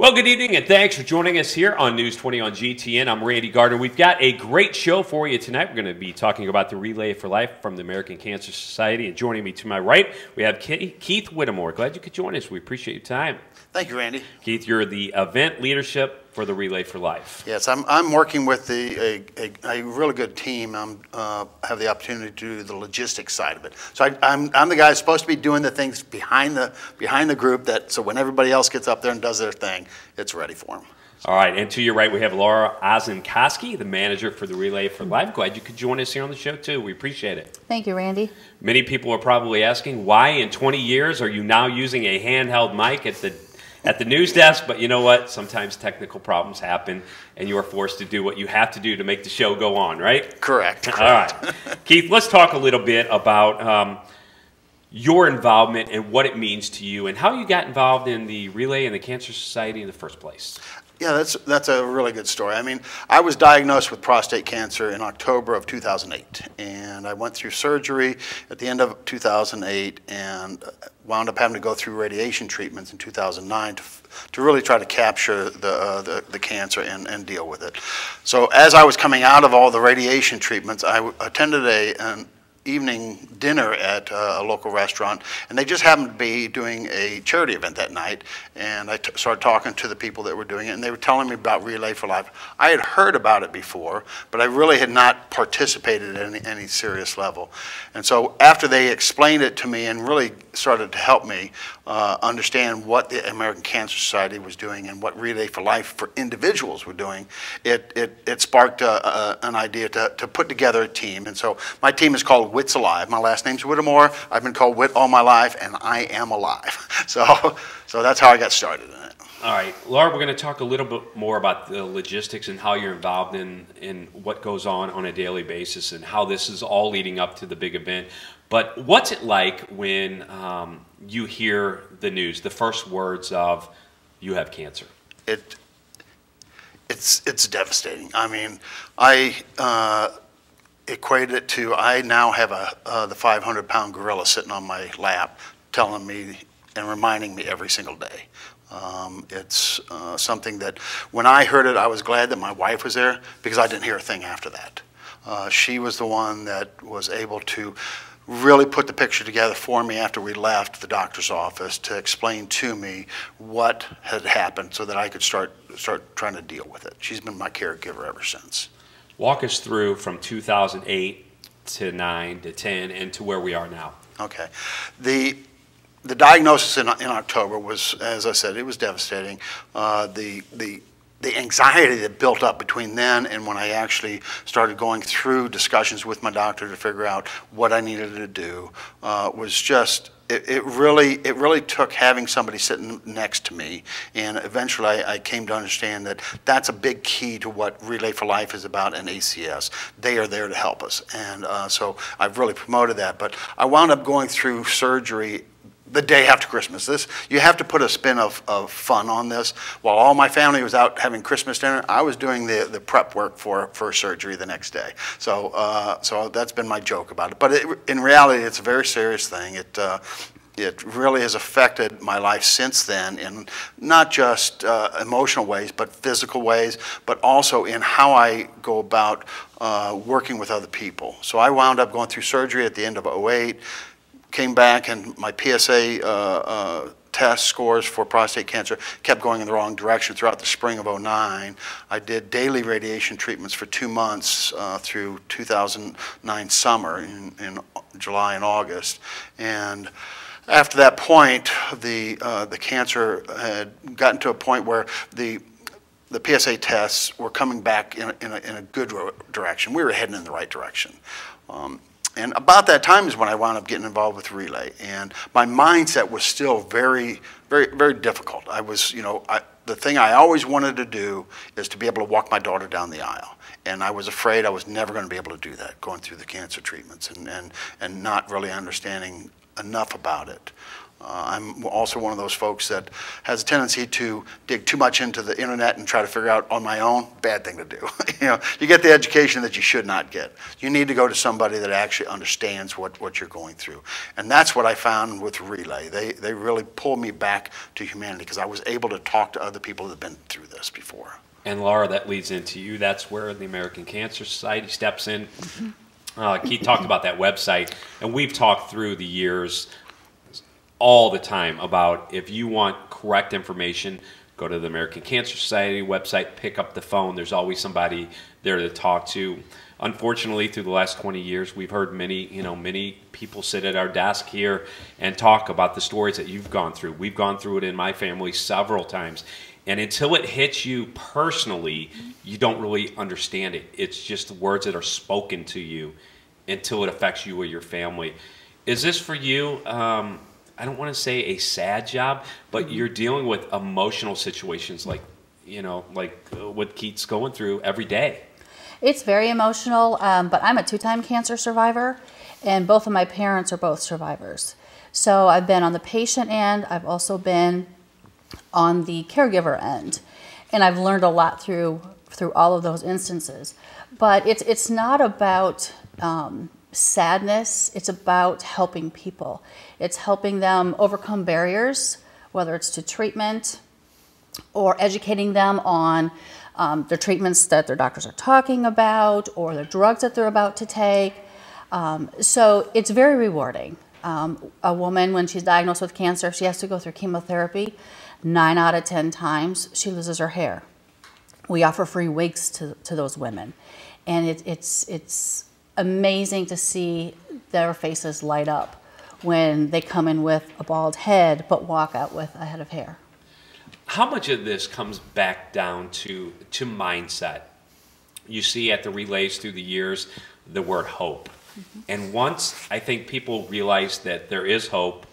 Well, good evening, and thanks for joining us here on News 20 on GTN. I'm Randy Gardner. We've got a great show for you tonight. We're going to be talking about the Relay for Life from the American Cancer Society. And joining me to my right, we have Keith Whittemore. Glad you could join us. We appreciate your time. Thank you, Randy. Keith, you're the event leadership for the Relay for Life. Yes, I'm working with a really good team. I have the opportunity to do the logistics side of it. So I'm the guy who's supposed to be doing the things behind the group, so when everybody else gets up there and does their thing, it's ready for them. All right, and to your right, we have Laura Ozenkoski, the manager for the Relay for Life. Glad you could join us here on the show, too. We appreciate it. Thank you, Randy. Many people are probably asking, why in 20 years are you now using a handheld mic at the news desk? But you know what? Sometimes technical problems happen, and you are forced to do what you have to do to make the show go on, right? Correct. All right. Keith, let's talk a little bit about your involvement and what it means to you and how you got involved in the Relay and the Cancer Society in the first place. Yeah, that's a really good story. I mean, I was diagnosed with prostate cancer in October of 2008, and I went through surgery at the end of 2008 and wound up having to go through radiation treatments in 2009 to really try to capture the cancer and deal with it. So as I was coming out of all the radiation treatments, I attended an evening dinner at a local restaurant, and they just happened to be doing a charity event that night, and I started talking to the people that were doing it, and they were telling me about Relay for Life. I had heard about it before, but I really had not participated at any serious level. And so after they explained it to me and really started to help me understand what the American Cancer Society was doing and what Relay for Life for individuals were doing, it sparked an idea to put together a team. And so my team is called Wits Alive. My last name's Whittemore. I've been called Wit all my life, and I am alive. So that's how I got started in it. All right, Laura, we're going to talk a little bit more about the logistics and how you're involved in what goes on a daily basis and how this is all leading up to the big event. But what's it like when you hear the news, the first words of you have cancer? It's devastating. I mean, I equate it to I now have the 500-pound gorilla sitting on my lap telling me and reminding me every single day. It's something that when I heard it, I was glad that my wife was there because I didn't hear a thing after that. She was the one that was able to really put the picture together for me after we left the doctor's office to explain to me what had happened so that I could start trying to deal with it. She's been my caregiver ever since. Walk us through from 2008 to 9 to 10 and to where we are now. Okay. The diagnosis in October was, as I said, it was devastating. The anxiety that built up between then and when I actually started going through discussions with my doctor to figure out what I needed to do was just, it really took having somebody sitting next to me, and eventually I came to understand that that's a big key to what Relay for Life is about and ACS. They are there to help us, and so I've really promoted that. But I wound up going through surgery the day after Christmas. You have to put a spin of fun on this. While all my family was out having Christmas dinner, I was doing the prep work for surgery the next day. So so that's been my joke about it. But in reality, it's a very serious thing. It really has affected my life since then in not just emotional ways, but physical ways, but also in how I go about working with other people. So I wound up going through surgery at the end of '08. Came back and my PSA test scores for prostate cancer kept going in the wrong direction throughout the spring of '09. I did daily radiation treatments for 2 months through 2009 summer in July and August. And after that point, the cancer had gotten to a point where the PSA tests were coming back in a good direction. We were heading in the right direction. And about that time is when I wound up getting involved with Relay. And my mindset was still very, very, very difficult. I was, the thing I always wanted to do is to be able to walk my daughter down the aisle. And I was afraid I was never going to be able to do that, going through the cancer treatments and not really understanding enough about it. I'm also one of those folks that has a tendency to dig too much into the internet and try to figure out on my own. Bad thing to do. You get the education that you should not get. You need to go to somebody that actually understands what you're going through. And that's what I found with Relay. They really pulled me back to humanity because I was able to talk to other people that have been through this before. And Laura, that leads into you. That's where the American Cancer Society steps in. Keith talked about that website, and we've talked through the years all the time about if you want correct information, go to the American Cancer Society website, pick up the phone. There's always somebody there to talk to. Unfortunately, through the last 20 years, we've heard many people sit at our desk here and talk about the stories that you've gone through. We've gone through it in my family several times. And until it hits you personally, you don't really understand it. It's just words that are spoken to you until it affects you or your family. Is this for you? I don't want to say a sad job, but you're dealing with emotional situations like what Keith's going through every day. It's very emotional, but I'm a 2-time cancer survivor, and both of my parents are both survivors. So I've been on the patient end. I've also been on the caregiver end, and I've learned a lot through all of those instances. But it's not about sadness. It's about helping people. It's helping them overcome barriers, whether it's to treatment or educating them on the treatments that their doctors are talking about or the drugs that they're about to take. So it's very rewarding. A woman, when she's diagnosed with cancer, she has to go through chemotherapy. 9 out of 10 times, she loses her hair. We offer free wigs to those women. And it's amazing to see their faces light up when they come in with a bald head but walk out with a head of hair. How much of this comes back down to mindset? You see at the relays through the years the word hope. Mm-hmm. And once I think people realize that there is hope,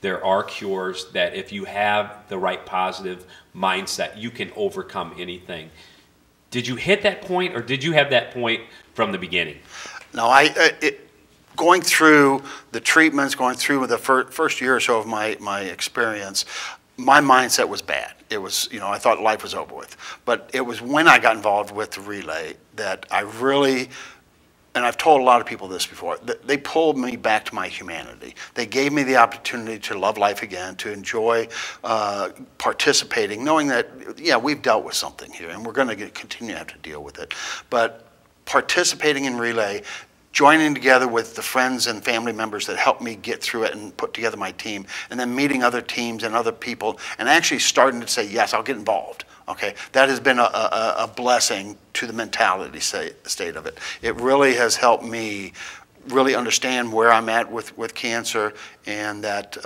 there are cures, that if you have the right positive mindset, you can overcome anything. Did you hit that point, or did you have that point from the beginning? No, going through the treatments, going through the first year or so of my experience, my mindset was bad. It was, I thought life was over with. But it was when I got involved with the Relay that I really, and I've told a lot of people this before, they pulled me back to my humanity. They gave me the opportunity to love life again, to enjoy participating, knowing that, yeah, we've dealt with something here and we're going to continue to have to deal with it. But participating in Relay, joining together with the friends and family members that helped me get through it and put together my team, and then meeting other teams and other people, and actually starting to say, yes, I'll get involved. Okay, that has been a blessing to the mentality state of it. It really has helped me really understand where I'm at with cancer, and that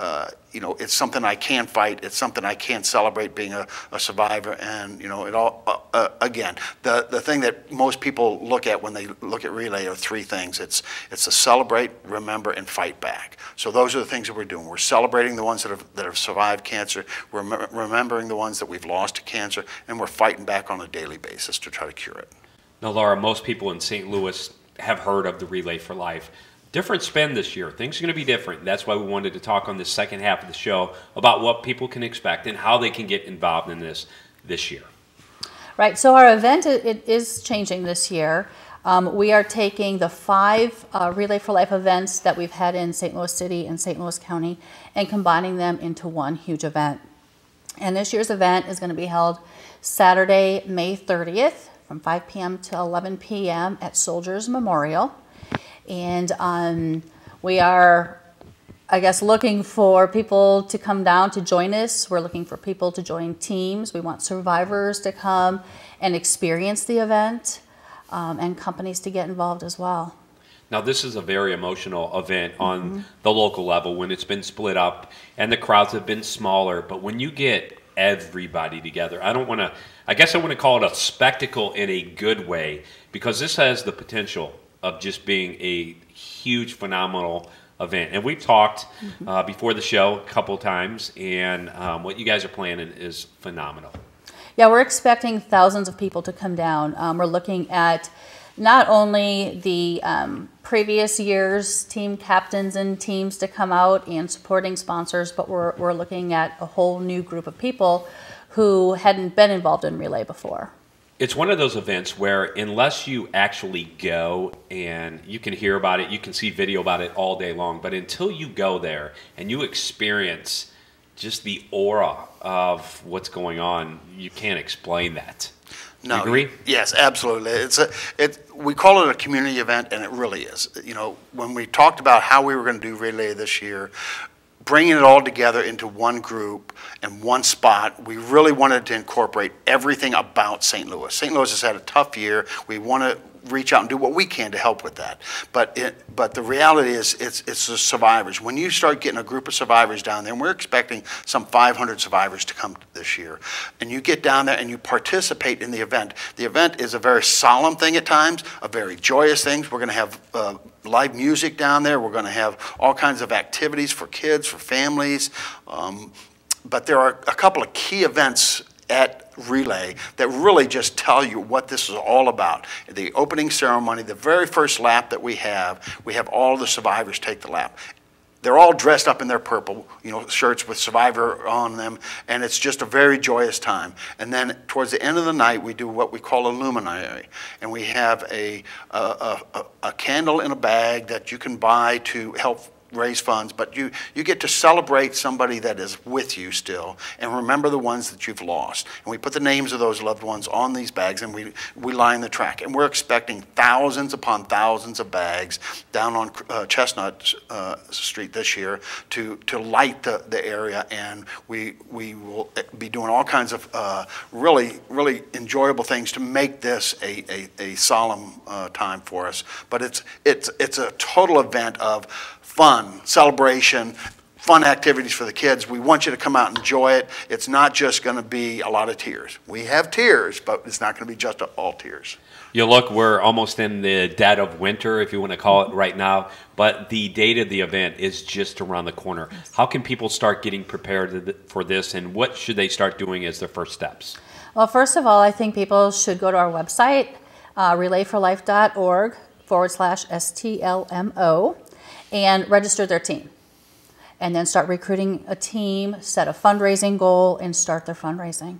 it's something I can fight. It's something I can celebrate being a survivor. And it all again, the thing that most people look at when they look at Relay are 3 things. It's to celebrate, remember, and fight back. So those are the things that we're doing. We're celebrating the ones that have survived cancer. We're remembering the ones that we've lost to cancer, and we're fighting back on a daily basis to try to cure it. Now, Laura, most people in St. Louis have heard of the Relay for Life. Different spin this year. Things are going to be different. That's why we wanted to talk on this second half of the show about what people can expect and how they can get involved in this year. Right. So our event it is changing this year. We are taking the 5 Relay for Life events that we've had in St. Louis City and St. Louis County and combining them into one huge event. And this year's event is going to be held Saturday, May 30th from 5 p.m. to 11 p.m. at Soldiers Memorial. And we are, I guess, looking for people to come down to join us. We're looking for people to join teams. We want survivors to come and experience the event, and companies to get involved as well. Now, this is a very emotional event on the local level when it's been split up and the crowds have been smaller. But when you get everybody together, I guess I want to call it a spectacle in a good way, because this has the potential of just being a huge, phenomenal event. And we've talked before the show a couple times, and what you guys are planning is phenomenal. Yeah, we're expecting thousands of people to come down. We're looking at not only the previous year's team captains and teams to come out and supporting sponsors, but we're looking at a whole new group of people who hadn't been involved in relay before. It's one of those events where unless you actually go and you can hear about it, you can see video about it all day long, but until you go there and you experience just the aura of what's going on, you can't explain that. No, you agree? Yes, absolutely. We call it a community event, and it really is. You know, when we talked about how we were going to do relay this year, bringing it all together into one group and one spot, we really wanted to incorporate everything about St. Louis. St. Louis has had a tough year. We want to reach out and do what we can to help with that. But the reality is it's the survivors. When you start getting a group of survivors down there, and we're expecting some 500 survivors to come this year, and you get down there and you participate in the event is a very solemn thing at times, a very joyous thing. We're going to have live music down there. We're going to have all kinds of activities for kids, for families. But there are a couple of key events at Relay that really just tell you what this is all about. The opening ceremony, the very first lap that we have all the survivors take the lap. They're all dressed up in their purple, you know, shirts with Survivor on them, and it's just a very joyous time. And then towards the end of the night, we do what we call a luminary, and we have a candle in a bag that you can buy to help raise funds, but you get to celebrate somebody that is with you still and remember the ones that you've lost. And we put the names of those loved ones on these bags, and we line the track. And we're expecting thousands upon thousands of bags down on Chestnut Street this year to light the area, and we will be doing all kinds of really enjoyable things to make this a solemn time for us. But it's a total event of fun, celebration, fun activities for the kids. We want you to come out and enjoy it. It's not just going to be a lot of tears. We have tears, but it's not going to be just all tears. You look, we're almost in the dead of winter, if you want to call it right now, but the date of the event is just around the corner. How can people start getting prepared for this, and what should they start doing as their first steps? Well, first of all, I think people should go to our website, relayforlife.org/STLMO, and register their team. And then start recruiting a team, set a fundraising goal, and start their fundraising.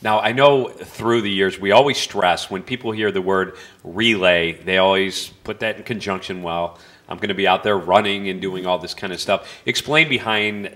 Now, I know through the years, we always stress when people hear the word relay, they always put that in conjunction, well, I'm going to be out there running and doing all this kind of stuff. Explain behind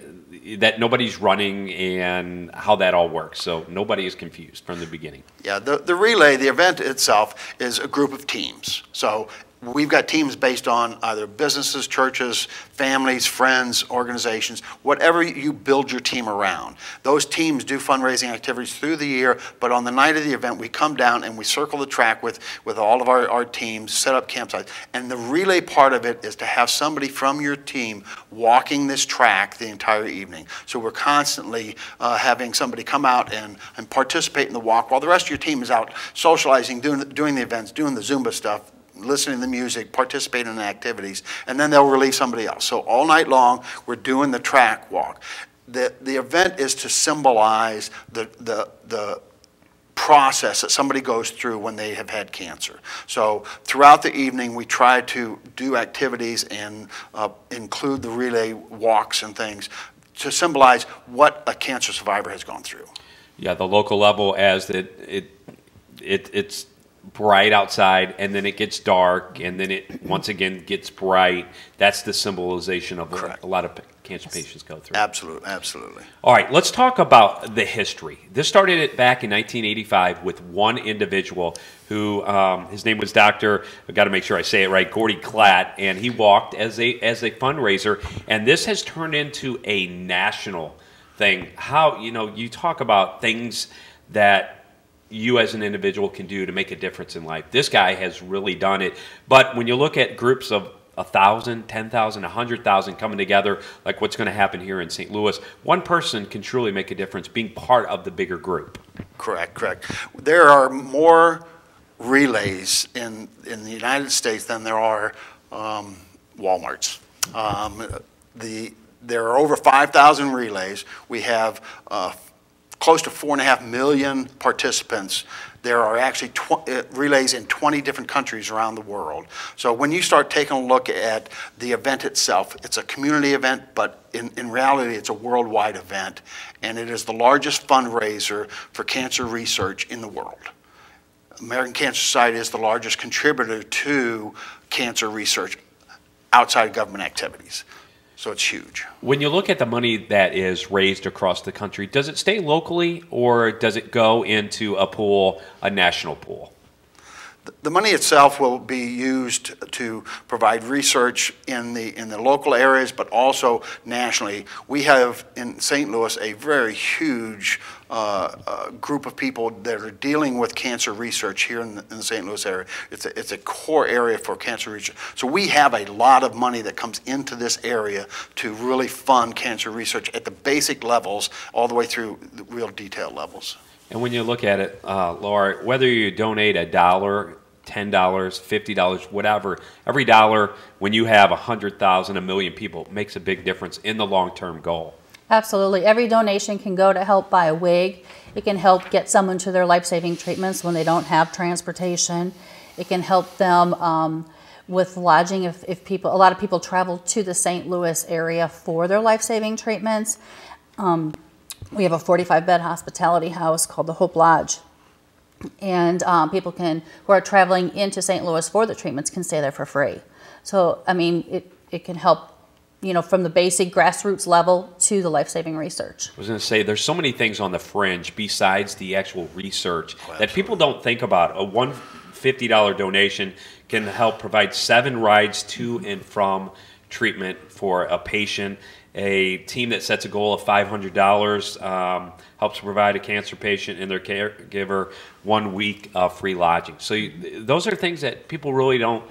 that nobody's running and how that all works, so nobody is confused from the beginning. Yeah, the relay, the event itself, is a group of teams. So we've got teams based on either businesses, churches, families, friends, organizations, whatever you build your team around. Those teams do fundraising activities through the year, but on the night of the event, we come down and we circle the track with all of our teams, set up campsites. And the relay part of it is to have somebody from your team walking this track the entire evening. So we're constantly having somebody come out and participate in the walk while the rest of your team is out socializing, doing the events, doing the Zumba stuff, listening to the music, participating in the activities, and then they'll relieve somebody else. So all night long, we're doing the track walk. The event is to symbolize the process that somebody goes through when they have had cancer. So throughout the evening, we try to do activities and include the relay walks and things to symbolize what a cancer survivor has gone through. Yeah, the local level, as it's bright outside, and then it gets dark, and then it once again gets bright. That's the symbolization of what a lot of cancer patients go through. Absolutely, absolutely. All right, let's talk about the history. This started back in 1985 with one individual who, his name was Dr., I've got to make sure I say it right, Gordy Klatt, and he walked as a fundraiser, and this has turned into a national thing. How, you talk about things that you as an individual can do to make a difference in life. This guy has really done it. But when you look at groups of 1,000, 10,000, 100,000 coming together, like what's going to happen here in St. Louis, one person can truly make a difference being part of the bigger group. Correct. There are more relays in the United States than there are Walmarts. There are over 5,000 relays. We have close to 4.5 million participants. There are actually relays in 20 different countries around the world. So when you start taking a look at the event itself, it's a community event, but in reality, it's a worldwide event, and it is the largest fundraiser for cancer research in the world. American Cancer Society is the largest contributor to cancer research outside government activities. So it's huge. When you look at the money that is raised across the country, does it stay locally or does it go into a pool, a national pool? The money itself will be used to provide research in the local areas, but also nationally. We have in St. Louis a very huge group of people that are dealing with cancer research here in the St. Louis area. It's a core area for cancer research. So we have a lot of money that comes into this area to really fund cancer research at the basic levels all the way through the real detailed levels. And when you look at it, Laura, whether you donate $1, $10, $50, whatever, every dollar, when you have 100,000, 1 million people, makes a big difference in the long-term goal. Absolutely. Every donation can go to help buy a wig. It can help get someone to their life-saving treatments when they don't have transportation. It can help them with lodging if people, a lot of people travel to the St. Louis area for their life-saving treatments. We have a 45-bed hospitality house called the Hope Lodge. And people who are traveling into St. Louis for the treatments can stay there for free. So, I mean, it can help, you know, from the basic grassroots level to the life-saving research. I was going to say, there's so many things on the fringe besides the actual research that people don't think about. A $150 donation can help provide 7 rides to and from treatment for a patient. A team that sets a goal of $500 helps provide a cancer patient and their caregiver 1 week of free lodging. So those are things that people really don't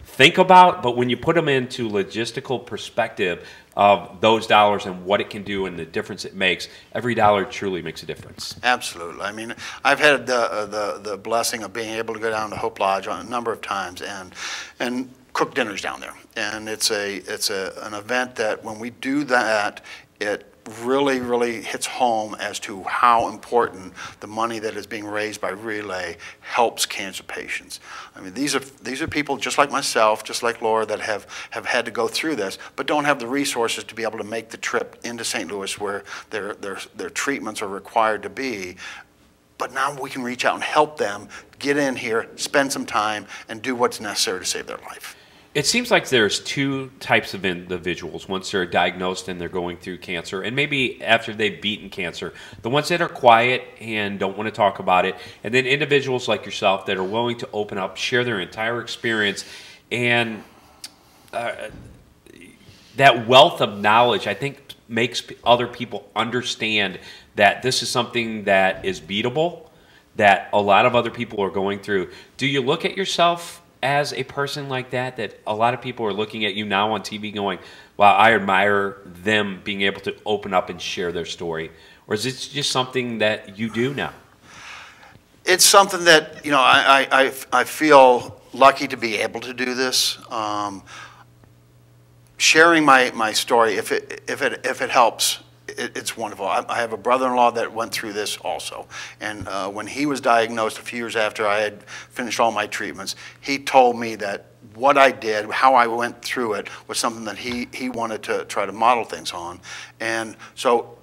think about, but when you put them into logistical perspective of those dollars and what it can do and the difference it makes, every dollar truly makes a difference. Absolutely. I mean, I've had the blessing of being able to go down to Hope Lodge on a number of times and cook dinners down there, and it's an event that when we do that, it really hits home as to how important the money that is being raised by Relay helps cancer patients. I mean, these are people just like myself, just like Laura, that have had to go through this, but don't have the resources to be able to make the trip into St. Louis where their treatments are required to be. But now we can reach out and help them get in here, spend some time, and do what's necessary to save their life. It seems like there's 2 types of individuals. Once they're diagnosed and they're going through cancer, and maybe after they've beaten cancer, the ones that are quiet and don't want to talk about it, and then individuals like yourself that are willing to open up, share their entire experience, and that wealth of knowledge, I think, makes other people understand that this is something that is beatable, that a lot of other people are going through. Do you look at yourself as a person like that a lot of people are looking at you now on TV going, wow, I admire them being able to open up and share their story? Or is it just something that you do now? It's something that, you know, I feel lucky to be able to do this. Sharing my story, if it helps, it's wonderful. I have a brother-in-law that went through this also, and when he was diagnosed a few years after I had finished all my treatments, he told me that what I did, how I went through it, was something that he wanted to try to model things on. And so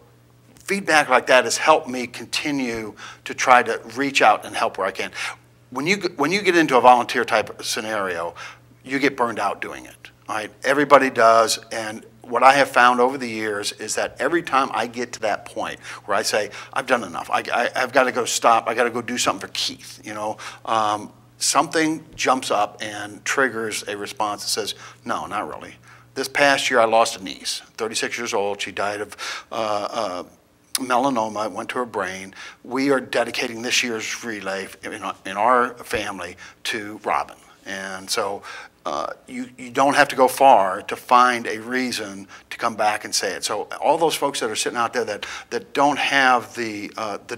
feedback like that has helped me continue to try to reach out and help where I can. When you get into a volunteer type scenario, you get burned out doing it. Right? Everybody does, and what I have found over the years is that every time I get to that point where I say, I've done enough, I've got to go stop, I've got to go do something for Keith, you know, something jumps up and triggers a response that says, no, not really. This past year I lost a niece, 36 years old. She died of melanoma. It went to her brain. We are dedicating this year's relay in our family to Robin. And so you don't have to go far to find a reason to come back and say it. So all those folks that are sitting out there that don't have the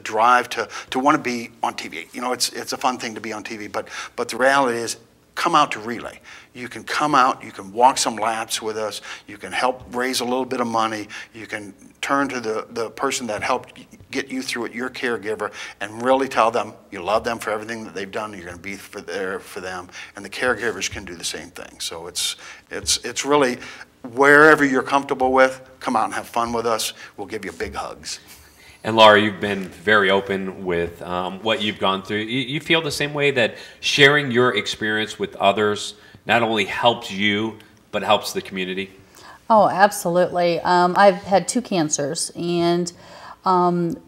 drive to want to be on TV, you know, it's a fun thing to be on TV, but the reality is come out to Relay. You can come out, you can walk some laps with us, you can help raise a little bit of money, you can turn to the person that helped get you through it, your caregiver, and really tell them you love them for everything that they've done, and you're going to be there for them, and the caregivers can do the same thing. So it's really, wherever you're comfortable with, come out and have fun with us. We'll give you big hugs. And Laura, you've been very open with what you've gone through. You feel the same way that sharing your experience with others not only helps you, but helps the community? Oh, absolutely. I've had 2 cancers, and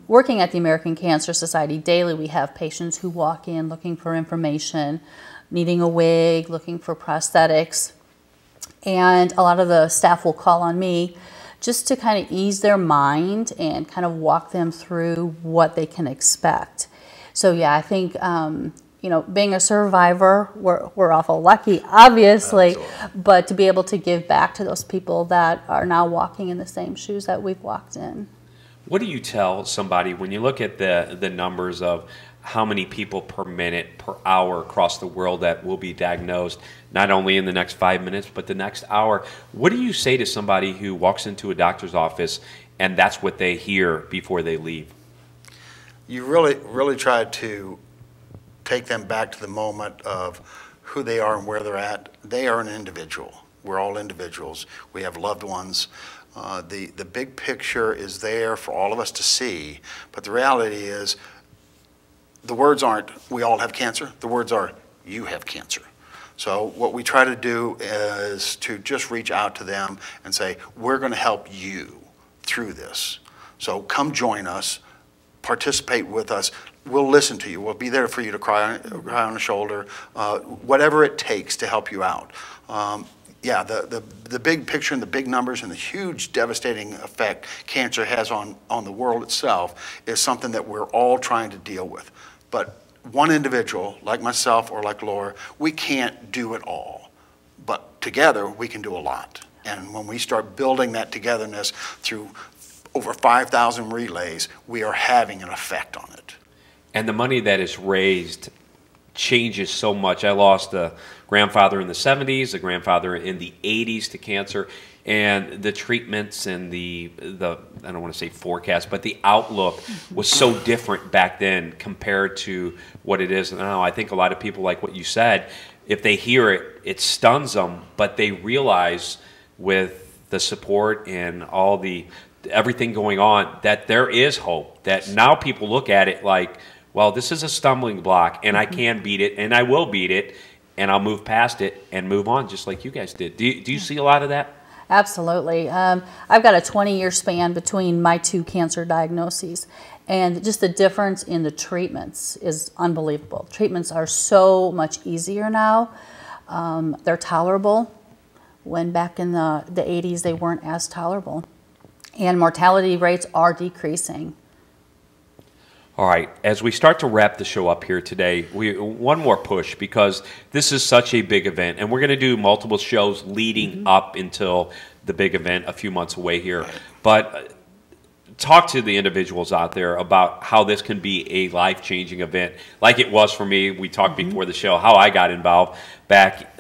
working at the American Cancer Society daily, we have patients who walk in looking for information, needing a wig, looking for prosthetics, and a lot of the staff will call on me just to kind of ease their mind and kind of walk them through what they can expect. So yeah, I think, you know, being a survivor, we're awful lucky, obviously, absolutely, but to be able to give back to those people that are now walking in the same shoes that we've walked in. What do you tell somebody when you look at the numbers of how many people per minute, per hour across the world that will be diagnosed, not only in the next 5 minutes, but the next hour? What do you say to somebody who walks into a doctor's office and that's what they hear before they leave? You really try to take them back to the moment of who they are and where they're at. They are an individual. We're all individuals. We have loved ones. The big picture is there for all of us to see, but the reality is the words aren't, we all have cancer. The words are, you have cancer. So what we try to do is to just reach out to them and say, we're going to help you through this. So come join us, participate with us. We'll listen to you. We'll be there for you to cry on the shoulder, whatever it takes to help you out. Yeah, the big picture and the big numbers and the huge devastating effect cancer has on the world itself is something that we're all trying to deal with. But one individual, like myself or like Laura, we can't do it all. But together, we can do a lot. And when we start building that togetherness through over 5,000 relays, we are having an effect on it. And the money that is raised changes so much. I lost a grandfather in the 70s, a grandfather in the 80s to cancer, and the treatments and the I don't want to say forecast, but the outlook was so different back then compared to what it is now. I think a lot of people, like what you said, if they hear it, it stuns them, but they realize with the support and all the everything going on that there is hope, that now people look at it like, well, this is a stumbling block, and I can beat it, and I will beat it, and I'll move past it and move on, just like you guys did. Do you see a lot of that? Absolutely. I've got a 20-year span between my 2 cancer diagnoses, and just the difference in the treatments is unbelievable. Treatments are so much easier now. They're tolerable, when back in the 80s they weren't as tolerable. And mortality rates are decreasing. All right, as we start to wrap the show up here today, one more push, because this is such a big event, and we're going to do multiple shows leading up until the big event a few months away here. But talk to the individuals out there about how this can be a life-changing event, like it was for me. We talked before the show how I got involved back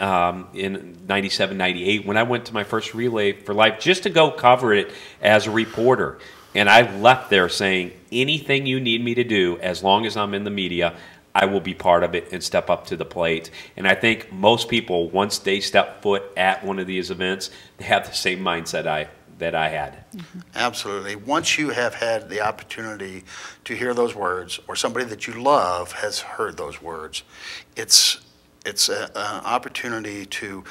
in 97, 98 when I went to my first Relay for Life just to go cover it as a reporter. And I left there saying, anything you need me to do, as long as I'm in the media, I will be part of it and step up to the plate. And I think most people, once they step foot at one of these events, they have the same mindset that I had. Absolutely. Once you have had the opportunity to hear those words, or somebody that you love has heard those words, it's an opportunity to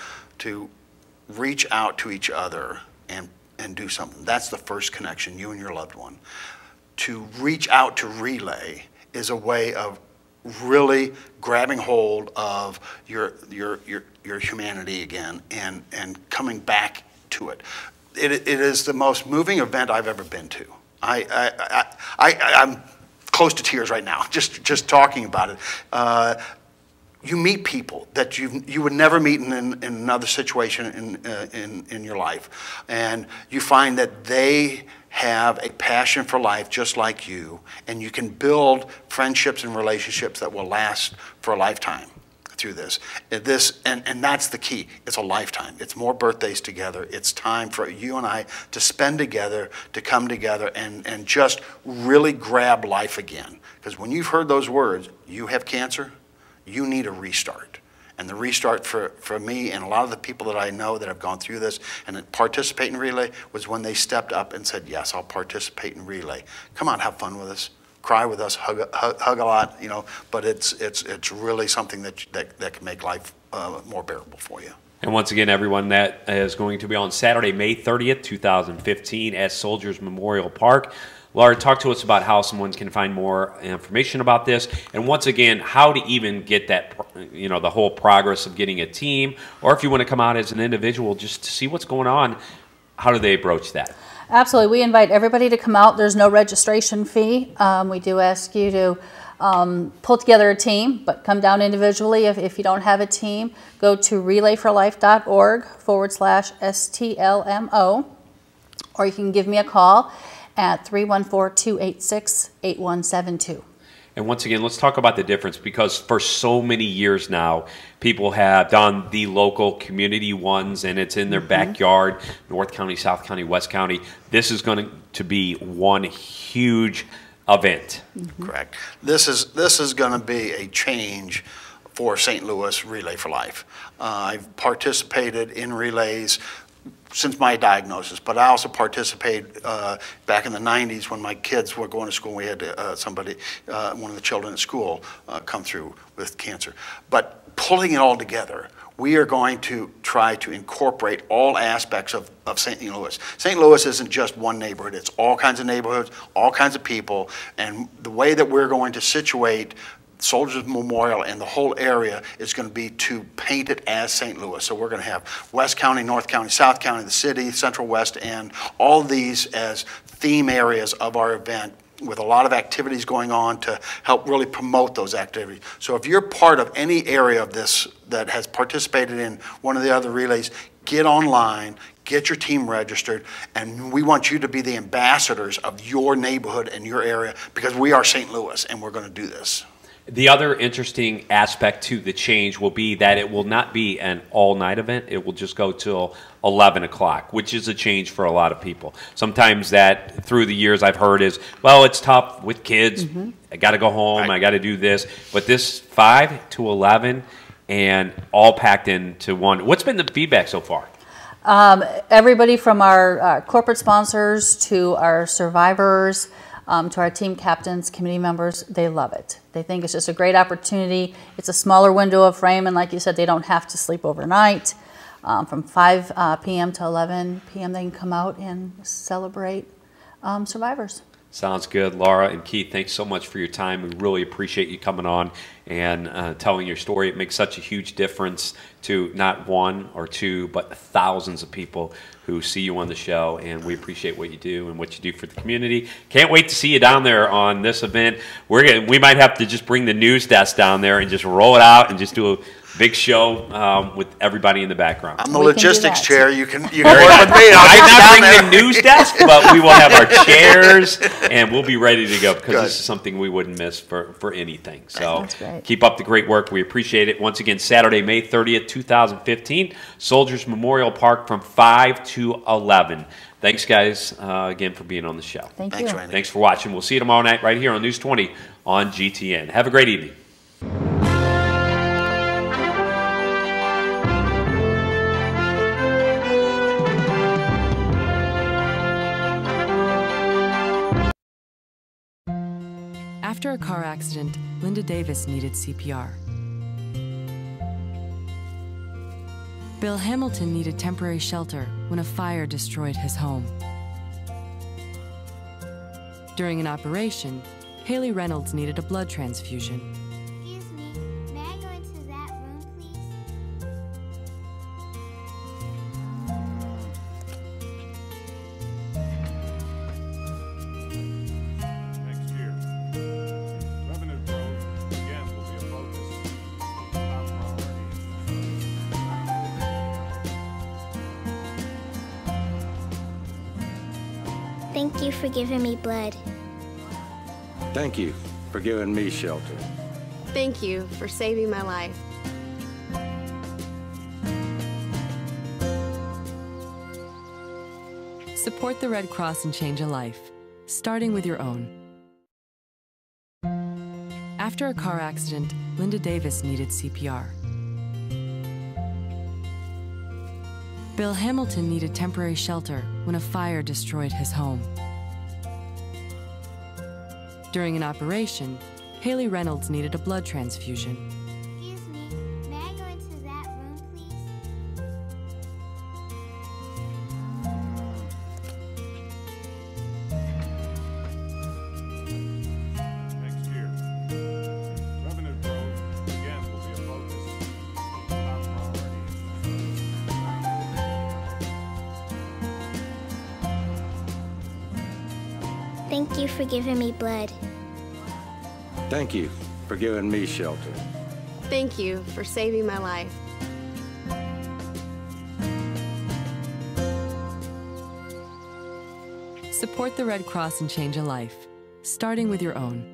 reach out to each other and do something. That's the first connection, you and your loved one. To reach out to Relay is a way of really grabbing hold of your humanity again and coming back to it. It is the most moving event I've ever been to. I'm close to tears right now, just talking about it. You meet people that you would never meet in another situation in your life, and you find that they have a passion for life just like you, and you can build friendships and relationships that will last for a lifetime through this. And that's the key. It's a lifetime. It's more birthdays together. It's time for you and I to spend together, to come together and just really grab life again. Because when you've heard those words, you have cancer, you need a restart. And the restart for me and a lot of the people that I know that have gone through this and that participate in Relay was when they stepped up and said, yes, I'll participate in Relay. Come on, have fun with us. Cry with us, hug a lot, you know, but it's really something that can make life more bearable for you. And once again, everyone, that is going to be on Saturday, May 30th, 2015 at Soldiers Memorial Park. Laura, talk to us about how someone can find more information about this, and once again, how to even get that, you know, the whole progress of getting a team, or if you want to come out as an individual just to see what's going on, how do they approach that? Absolutely. We invite everybody to come out. There's no registration fee. We do ask you to pull together a team, but come down individually if you don't have a team. Go to relayforlife.org/STLMO, or you can give me a call at 314-286-8172. And once again, let's talk about the difference, because for so many years now, people have done the local community ones, and it's in their backyard, North County, South County, West County. This is going to be one huge event. Correct. This is going to be a change for St. Louis Relay for Life. I've participated in relays since my diagnosis, but I also participated back in the 90s when my kids were going to school. We had one of the children at school come through with cancer. But pulling it all together, we are going to try to incorporate all aspects of St. Louis. St. Louis isn't just one neighborhood. It's all kinds of neighborhoods, all kinds of people, and the way that we're going to situate Soldiers Memorial and the whole area is going to be to paint it as St. Louis. So we're going to have West County, North County, South County, the city, Central West, and all these as theme areas of our event, with a lot of activities going on to help really promote those activities. So if you're part of any area of this that has participated in one of the other relays, get online, get your team registered, and we want you to be the ambassadors of your neighborhood and your area, because we are St. Louis and we're going to do this. The other interesting aspect to the change will be that it will not be an all-night event. It will just go till 11 o'clock, which is a change for a lot of people. Sometimes that, through the years, I've heard is, well, it's tough with kids. I got to go home. Right. I got to do this. But this 5 to 11 and all packed into one. What's been the feedback so far? Everybody from our corporate sponsors to our survivors, to our team captains, committee members, they love it. They think it's just a great opportunity. It's a smaller window of frame, and like you said, they don't have to sleep overnight. From 5 p.m. to 11 p.m. they can come out and celebrate survivors. Sounds good. Laura and Keith, thanks so much for your time. We really appreciate you coming on and telling your story. It makes such a huge difference to not one or two, but thousands of people who see you on the show, and we appreciate what you do and what you do for the community. Can't wait to see you down there on this event. We might have to just bring the news desk down there and just roll it out and just do a big show with everybody in the background. I'm the logistics chair. You can work with me. I might not bring the news desk, but we will have our chairs, and we'll be ready to go, because this is something we wouldn't miss for anything. So keep up the great work. We appreciate it. Once again, Saturday, May 30th, 2015, Soldiers Memorial Park from 5 to 11. Thanks, guys, again, for being on the show. Thank you. Thanks for watching. We'll see you tomorrow night right here on News 20 on GTN. Have a great evening. After a car accident, Linda Davis needed CPR. Bill Hamilton needed temporary shelter when a fire destroyed his home. During an operation, Haley Reynolds needed a blood transfusion. Excuse me, may I go into that room, please? Next year, revenue growth again will be a focus. Top priority. Thank you for giving me blood. Thank you for giving me shelter. Thank you for saving my life. Support the Red Cross and change a life, starting with your own. After a car accident, Linda Davis needed CPR. Bill Hamilton needed temporary shelter when a fire destroyed his home. During an operation, Haley Reynolds needed a blood transfusion. Excuse me, may I go into that room, please? Next year, revenue growth again will be a focus. Top priority. Thank you for giving me blood. Thank you for giving me shelter. Thank you for saving my life. Support the Red Cross and change a life, starting with your own.